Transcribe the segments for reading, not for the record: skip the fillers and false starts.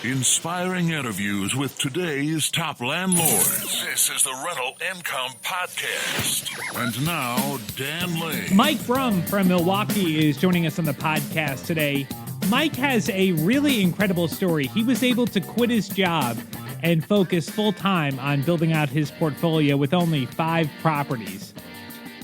Inspiring interviews with today's top landlords. This is the Rental Income Podcast. And now, Dan Lane. Mike Brumm from Milwaukee is joining us on the podcast today. Mike has a really incredible story. He was able to quit his job and focus full-time on building out his portfolio with only 5 properties.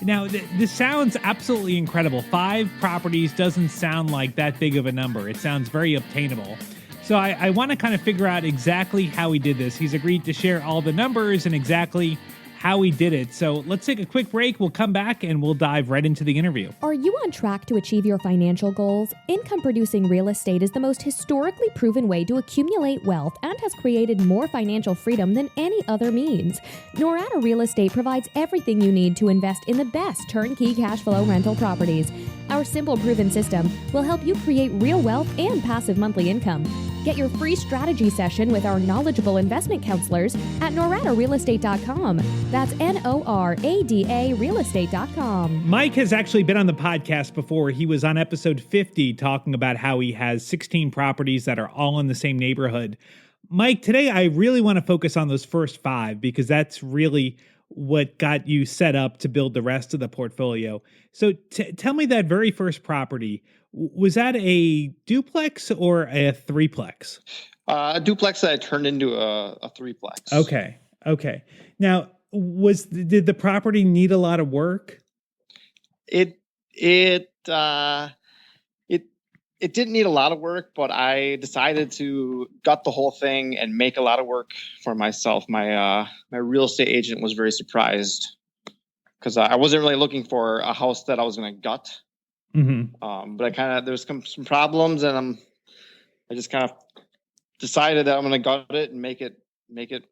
Now, this sounds absolutely incredible. 5 properties doesn't sound like that big of a number. It sounds very obtainable. So I want to kind of figure out exactly how he did this. He's agreed to share all the numbers and exactly how he did it. So let's take a quick break. We'll come back and we'll dive right into the interview. Are you on track to achieve your financial goals? Income-producing real estate is the most historically proven way to accumulate wealth and has created more financial freedom than any other means. Norada Real Estate provides everything you need to invest in the best turnkey cash flow rental properties. Our simple, proven system will help you create real wealth and passive monthly income. Get your free strategy session with our knowledgeable investment counselors at noradarealestate.com. That's NORADA realestate.com. Mike has actually been on the podcast before. He was on episode 50 talking about how he has 16 properties that are all in the same neighborhood. Mike, today I really want to focus on those first 5 because that's really what got you set up to build the rest of the portfolio. So tell me that very first property. Was that a duplex or a threeplex? A duplex that I turned into a threeplex. Okay. Now, did the property need a lot of work? It didn't need a lot of work, but I decided to gut the whole thing and make a lot of work for myself. My real estate agent was very surprised because I wasn't really looking for a house that I was going to gut. Mm-hmm. But there's some problems, and I just kind of decided that I'm going to gut it and make it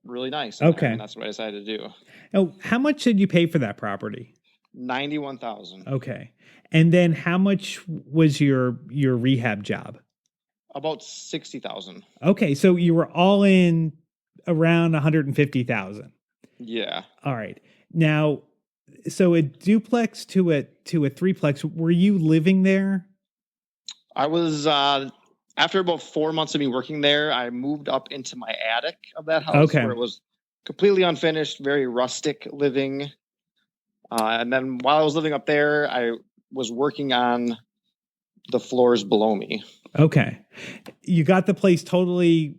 really nice. Okay, and that's what I decided to do. Oh, how much did you pay for that property? $91,000. Okay, and then how much was your rehab job? About $60,000. Okay, so you were all in around $150,000. Yeah. All right. Now, so a duplex to a threeplex. Were you living there? I was. After about 4 months of me working there, I moved up into my attic of that house where it was completely unfinished, very rustic living. And then while I was living up there, I was working on the floors below me. Okay. You got the place totally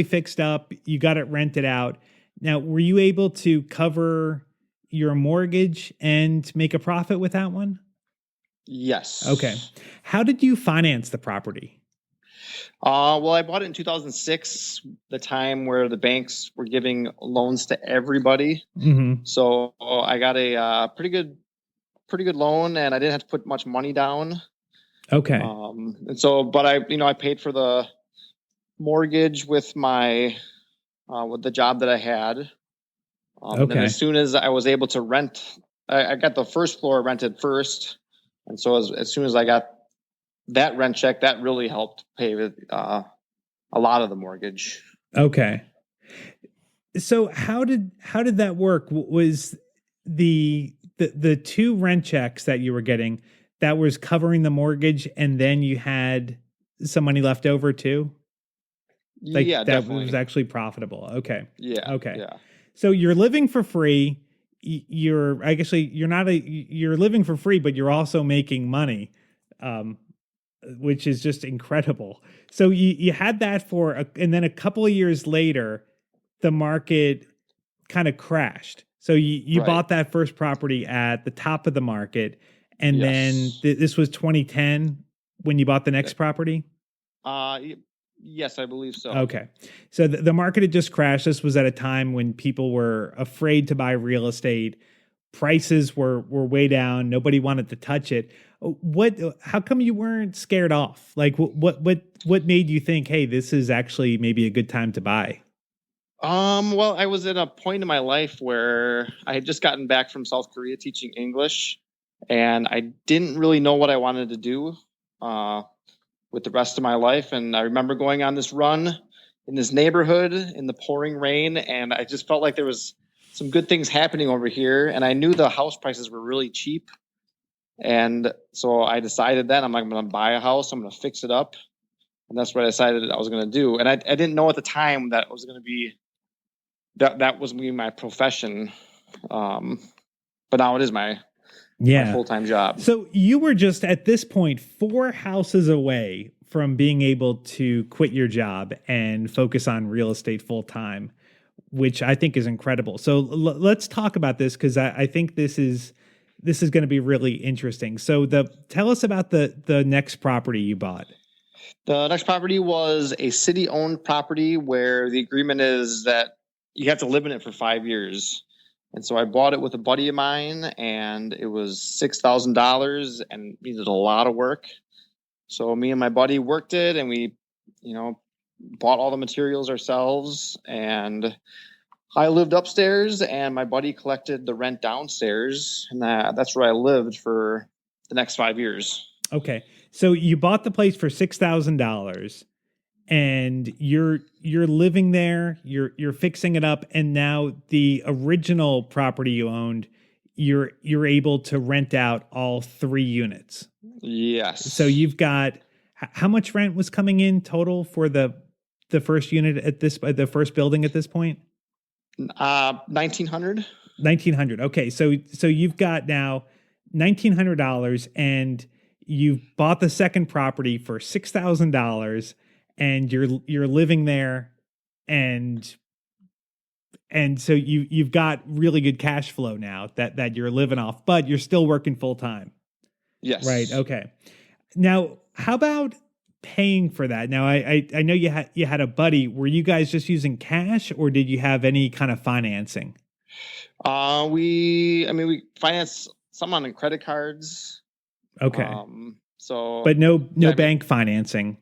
fixed up. You got it rented out. Now, were you able to cover your mortgage and make a profit with that one? Yes. Okay. How did you finance the property? Well, I bought it in 2006, the time where the banks were giving loans to everybody. Mm-hmm. So I got a pretty good loan, and I didn't have to put much money down. Okay. But I paid for the mortgage with with the job that I had. And then as soon as I was able to rent, I got the first floor rented first, and so as soon as I got that rent check, that really helped pay a lot of the mortgage. Okay. So how did that work? Was the 2 rent checks that you were getting, that was covering the mortgage, and then you had some money left over too? Yeah, that definitely. was actually profitable. Okay. Yeah. Okay. Yeah. So you're living for free. You're living for free, but you're also making money. Which is just incredible. So you had that and then a couple of years later, the market kind of crashed. So you bought that first property at the top of the market, and then this was 2010 when you bought the next property? Yes, I believe so. Okay. So the market had just crashed. This was at a time when people were afraid to buy real estate. Prices were way down. Nobody wanted to touch it. How come you weren't scared off? Like what made you think, hey, this is actually maybe a good time to buy? Well, I was at a point in my life where I had just gotten back from South Korea teaching English, and I didn't really know what I wanted to do with the rest of my life. And I remember going on this run in this neighborhood in the pouring rain, and I just felt like there was some good things happening over here, and I knew the house prices were really cheap. And so I decided then I'm going to buy a house. I'm going to fix it up. And that's what I decided I was going to do. And I didn't know at the time that it was going to be that was me my profession. But now it is my full-time job. So you were just at this point 4 houses away from being able to quit your job and focus on real estate full-time, which I think is incredible. So let's talk about this, because I think this is going to be really interesting. So tell us about the next property you bought. The next property was a city-owned property where the agreement is that you have to live in it for 5 years. And so I bought it with a buddy of mine, and it was $6,000 and needed a lot of work. So me and my buddy worked it, and we, bought all the materials ourselves. And I lived upstairs, and my buddy collected the rent downstairs, and that's where I lived for the next 5 years. Okay, so you bought the place for $6,000. And you're living there, you're fixing it up, and now the original property you owned, you're able to rent out all 3 units. Yes. So you've got, how much rent was coming in total for the first unit at the first building at this point? $1,900. $1,900. Okay, so you've got now $1,900, and you've bought the second property for $6,000. And you're living there, and so you've got really good cash flow now that you're living off, but you're still working full time. Yes. Right. Okay. Now, how about paying for that? Now, I know you had a buddy. Were you guys just using cash, or did you have any kind of financing? We financed some on credit cards. Okay. But no bank financing.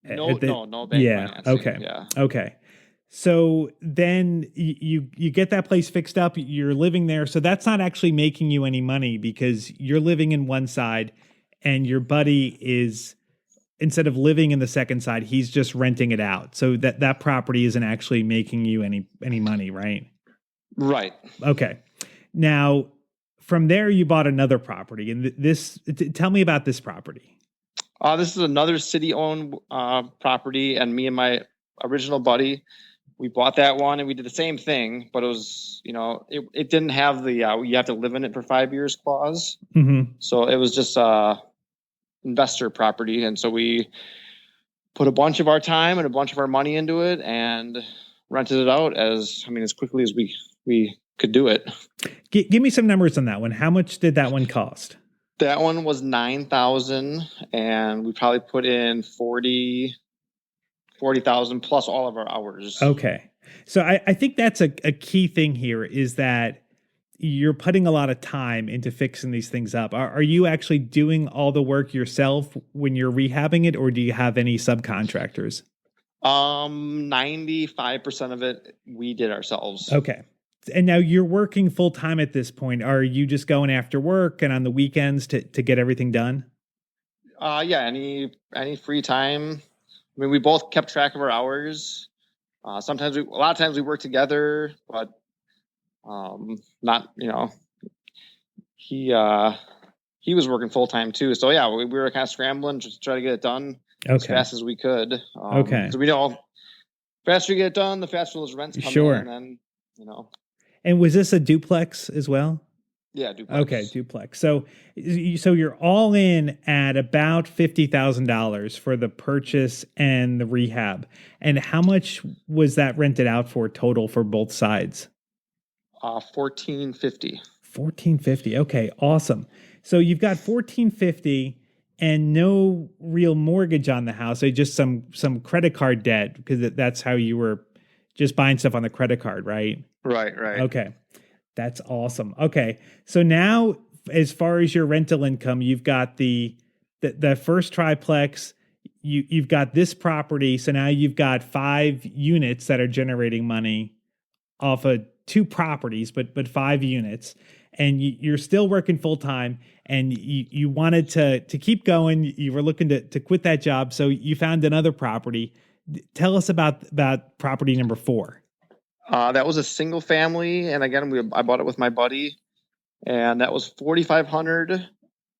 No bank financing. Okay. Yeah. Okay. So then you get that place fixed up, you're living there. So that's not actually making you any money, because you're living in one side and your buddy is, instead of living in the second side, he's just renting it out. So that property isn't actually making you any money, right? Right. Okay. Now, from there, you bought another property, and tell me about this property. This is another city-owned property, and me and my original buddy, we bought that one, and we did the same thing, but it was, it didn't have the you have to live in it for 5 years clause. Mm-hmm. So it was just investor property, and so we put a bunch of our time and a bunch of our money into it and rented it out as quickly as we could do it. Give me some numbers on that one. How much did that one cost? That one was $9,000, and we probably put in $40,000 plus all of our hours. Okay. So I think that's a key thing here, is that you're putting a lot of time into fixing these things up. Are you actually doing all the work yourself when you're rehabbing it, or do you have any subcontractors? 95% of it we did ourselves. Okay. And now you're working full time at this point. Are you just going after work and on the weekends to get everything done? Yeah. Any free time. We both kept track of our hours. A lot of times we work together, but not. He was working full time too. So yeah, we were kind of scrambling just to try to get it done as fast as we could. Okay. So we know, the faster you get it done, the faster those rents come in, and then And was this a duplex as well? Yeah, duplex. Okay, duplex. So you're all in at about $50,000 for the purchase and the rehab. And how much was that rented out for total for both sides? $1,450. $1,450. Okay, awesome. So you've got $1,450 and no real mortgage on the house. So just some credit card debt, because that's how you were just buying stuff on the credit card, right? Right. Okay. That's awesome. Okay. So now, as far as your rental income, you've got the first triplex, you've got this property. So now you've got 5 units that are generating money off of 2 properties, but 5 units. And you're still working full time, and you wanted to keep going. You were looking to quit that job. So you found another property. Tell us about property number 4. That was a single family, and again, I bought it with my buddy, and that was $4,500.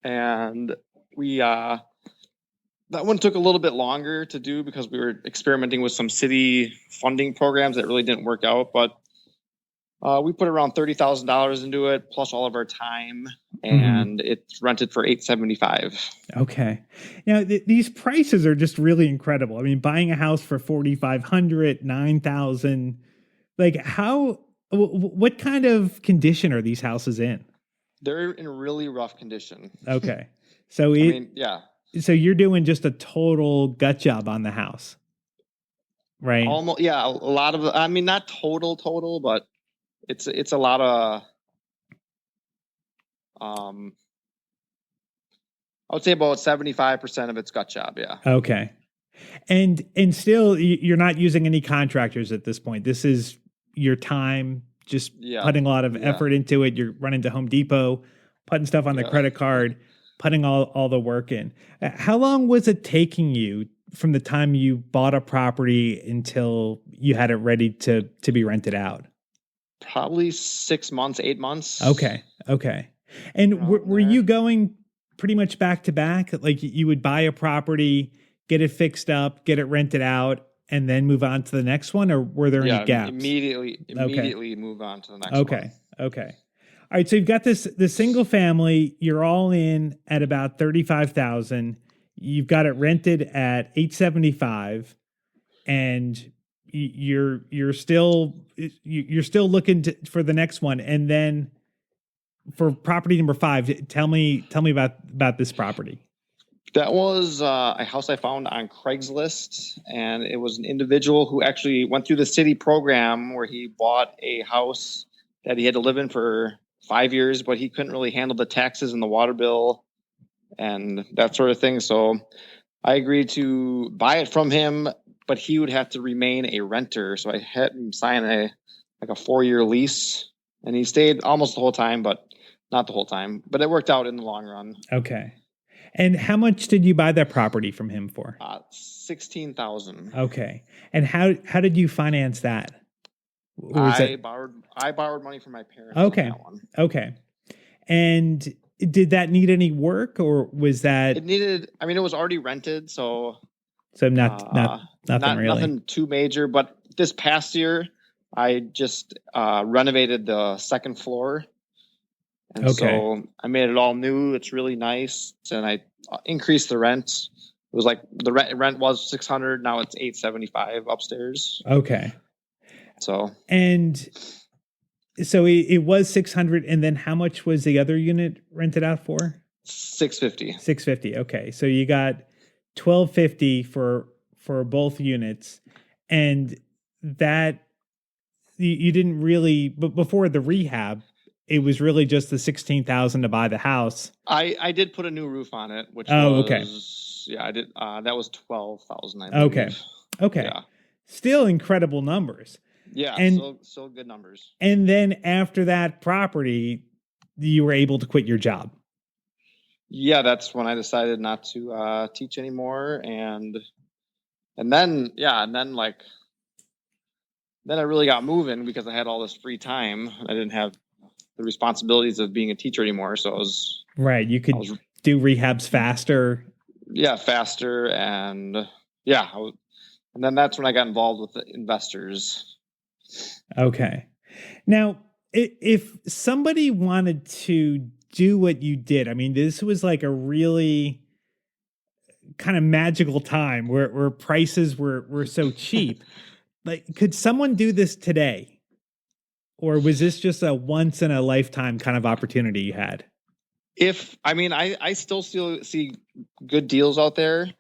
And we That one took a little bit longer to do because we were experimenting with some city funding programs that really didn't work out. But we put around $30,000 into it, plus all of our time, and it's rented for $875. Okay. Now these prices are just really incredible. I mean, buying a house for $4,500, $9,000. Like, what kind of condition are these houses in? They're in really rough condition. Okay. So yeah. So you're doing just a total gut job on the house, right? Almost, yeah. A lot of, I mean, not total, but it's a lot of, I would say about 75% of it's gut job. Yeah. Okay. And still you're not using any contractors at this point. This is your time, just putting a lot of effort into it. You're running to Home Depot, putting stuff on the credit card, putting all the work in. How long was it taking you from the time you bought a property until you had it ready to be rented out? Probably 6 months, 8 months. Okay. And were you going pretty much back to back? Like you would buy a property, get it fixed up, get it rented out, and then move on to the next one? Or were there any gaps? Immediately move on to the next one. Okay. All right, so you've got the single family. You're all in at about 35,000. You've got it rented at 875, and you're still looking for the next one. And then for property number 5, tell me about this property. That was a house I found on Craigslist, and it was an individual who actually went through the city program where he bought a house that he had to live in for 5 years, but he couldn't really handle the taxes and the water bill and that sort of thing. So I agreed to buy it from him, but he would have to remain a renter. So I had him sign a 4-year lease, and he stayed almost the whole time, but not the whole time. But it worked out in the long run. Okay. And how much did you buy that property from him for? $16,000. Okay. And how did you finance that? I borrowed money from my parents. Okay. On that one. Okay. And did that need any work, or was that? It needed. I mean, it was already rented, so nothing really. Nothing too major. But this past year, I just renovated the second floor, and so I made it all new. It's really nice, and I increased the rent. It was like the rent was $600. Now it's $875 upstairs. Okay. So it was $600, and then how much was the other unit rented out for? $650. $650. Okay, so you got $1,250 for both units, and that you didn't really. But before the rehab, it was really just the $16,000 to buy the house. I did put a new roof on it, which okay. Yeah, I did. That was $12,000. I believe. Okay. Yeah. Still incredible numbers. Yeah, and so good numbers. And then after that property, you were able to quit your job. Yeah, that's when I decided not to teach anymore, and then I really got moving because I had all this free time. I didn't have the responsibilities of being a teacher anymore, so I was right. You could do rehabs faster. Yeah, faster, and and then that's when I got involved with the investors. Okay. Now, if somebody wanted to do what you did, I mean, this was like a really kind of magical time where prices were so cheap. Like, could someone do this today? Or was this just a once in a lifetime kind of opportunity you had? I still see good deals out there.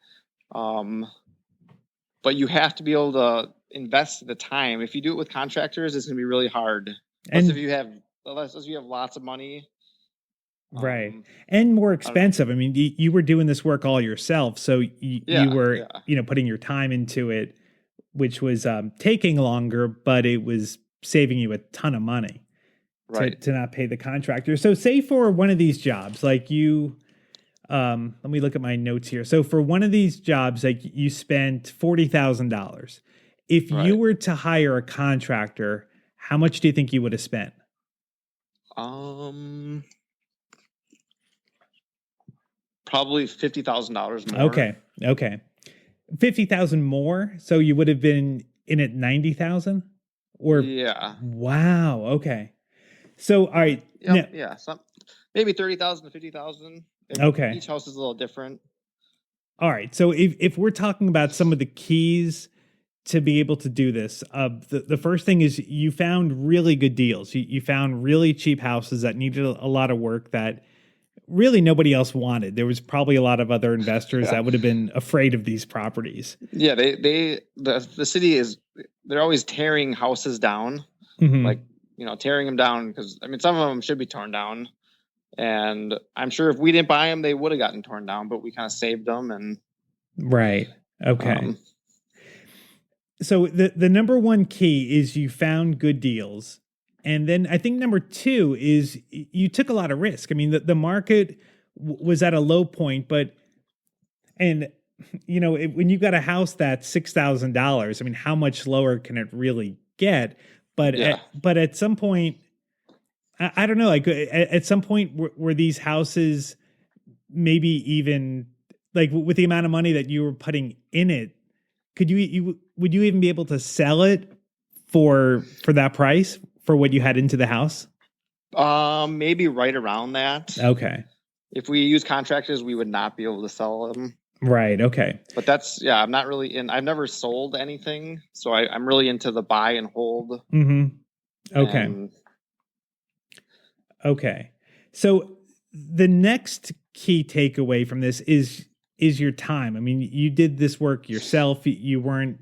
But you have to be able to invest the time. If you do it with contractors, it's going to be really hard. Unless you have lots of money. Right. And more expensive. I mean, you were doing this work all yourself. So you were, putting your time into it, which was taking longer, but it was saving you a ton of money to not pay the contractor. So say for one of these jobs, like you, let me look at my notes here. So for one of these jobs, like you spent $40,000. If you were to hire a contractor, how much do you think you would have spent? Probably $50,000 more. Okay. 50,000 more. So you would have been in at 90,000 or Yeah. wow. Okay. So, all right. Yep. Yeah. Maybe 30,000 to 50,000. Okay. Each house is a little different. All right. So if we're talking about some of the keys to be able to do this, the first thing is you found really good deals. You found really cheap houses that needed a lot of work that really nobody else wanted. There was probably a lot of other investors that would have been afraid of these properties. Yeah, the city they're always tearing houses down, like, tearing them down because some of them should be torn down, and I'm sure if we didn't buy them, they would have gotten torn down, but we kind of saved them. And right. Okay. So the number one key is you found good deals. And then I think number two is you took a lot of risk. The market was at a low point, when you got a house that's $6,000, how much lower can it really get? But at some point, I don't know, like at some point were these houses maybe even like with the amount of money that you were putting in it, would you even be able to sell it for that price for what you had into the house? Maybe right around that. Okay. If we use contractors, we would not be able to sell them. Right. Okay. But I'm not really I've never sold anything, so I'm really into the buy and hold. Okay. Okay. So the next key takeaway from this is your time. You did this work yourself. You weren't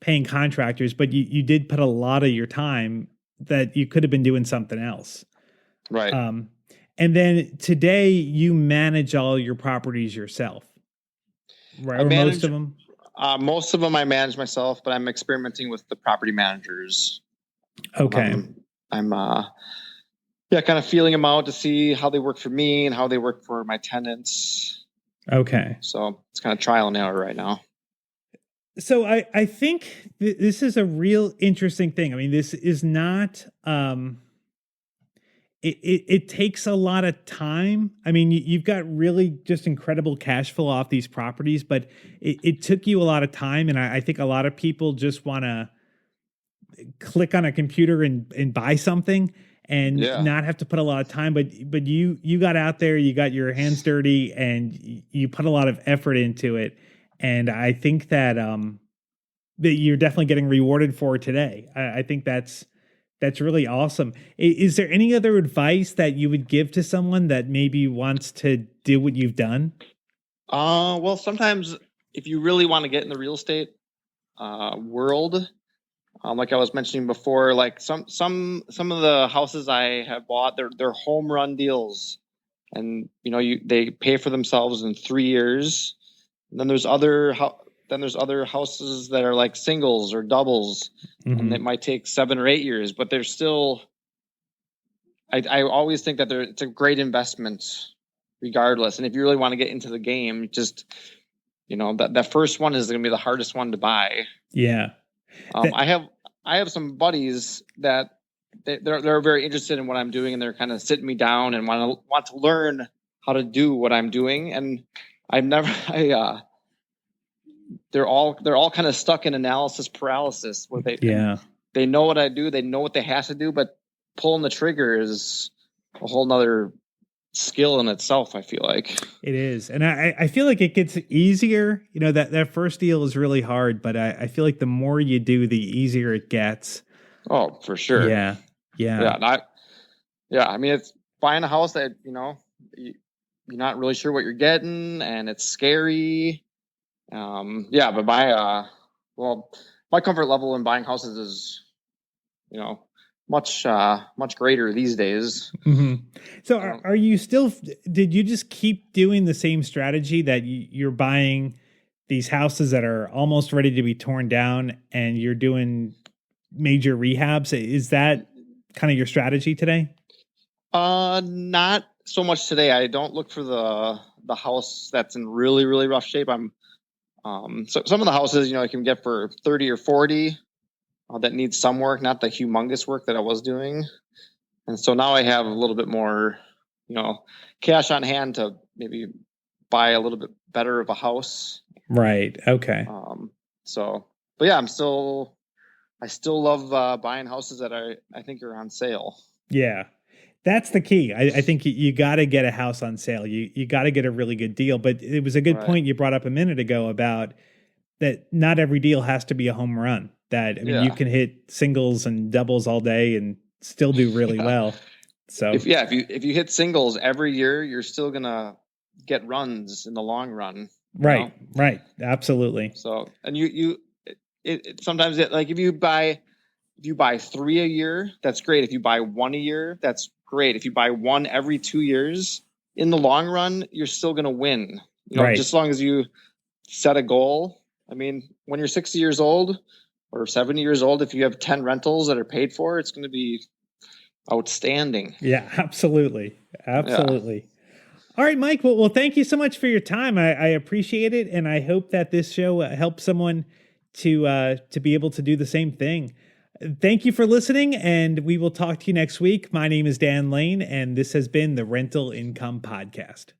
paying contractors, but you did put a lot of your time that you could have been doing something else. Right. And then today you manage all your properties yourself, right? Or most of them? Most of them I manage myself, but I'm experimenting with the property managers. Okay. I'm kind of feeling them out to see how they work for me and how they work for my tenants. Okay. So it's kind of trial and error right now. So I think this is a real interesting thing. This is not, it takes a lot of time. You've got really just incredible cash flow off these properties, but it took you a lot of time. And I think a lot of people just want to click on a computer and buy something and not have to put a lot of time. But you got out there, you got your hands dirty, and you put a lot of effort into it. And I think that that you're definitely getting rewarded for today. I think that's really awesome. Is there any other advice that you would give to someone that maybe wants to do what you've done? Well, sometimes if you really want to get in the real estate world, like I was mentioning before, like some of the houses I have bought, they're home run deals, and they pay for themselves in 3 years. And then there's other houses that are like singles or doubles, and it might take 7 or 8 years, but they're still. I always think that it's a great investment, regardless. And if you really want to get into the game, just that first one is going to be the hardest one to buy. Yeah. I have some buddies that they're very interested in what I'm doing, and they're kind of sitting me down and want to learn how to do what I'm doing. And they're all kind of stuck in analysis paralysis where they know what I do, they know what they have to do, but pulling the trigger is a whole nother skill in itself, I feel like. It is. And I feel like it gets easier. That first deal is really hard, but I feel like the more you do, the easier it gets. Oh, for sure. Yeah. It's buying a house that, you're not really sure what you're getting, and it's scary. But my comfort level in buying houses is, much greater these days. So are you still, did you just keep doing the same strategy that you're buying these houses that are almost ready to be torn down and you're doing major rehabs? Is that kind of your strategy today? Not so much today. I don't look for the house that's in really, really rough shape. So some of the houses, I can get for 30 or 40 that needs some work, not the humongous work that I was doing. And so now I have a little bit more, cash on hand to maybe buy a little bit better of a house. Right. Okay. But yeah, I still love buying houses that I think are on sale. Yeah. That's the key. I think you got to get a house on sale. You got to get a really good deal. But it was a good point you brought up a minute ago about that not every deal has to be a home run. That, I mean, you can hit singles and doubles all day and still do really well. So if you hit singles every year, you're still gonna get runs in the long run. Right. Absolutely. So, and sometimes like if you buy 3 a year, that's great. If you buy 1 a year, that's great. If you buy 1 every 2 years, in the long run, you're still gonna win. Just as long as you set a goal. I mean, when you're 60 years old or 70 years old, if you have 10 rentals that are paid for, it's going to be outstanding. Yeah, absolutely. Yeah. All right, Mike. Well, thank you so much for your time. I appreciate it. And I hope that this show helps someone to be able to do the same thing. Thank you for listening, and we will talk to you next week. My name is Dan Lane, and this has been the Rental Income Podcast.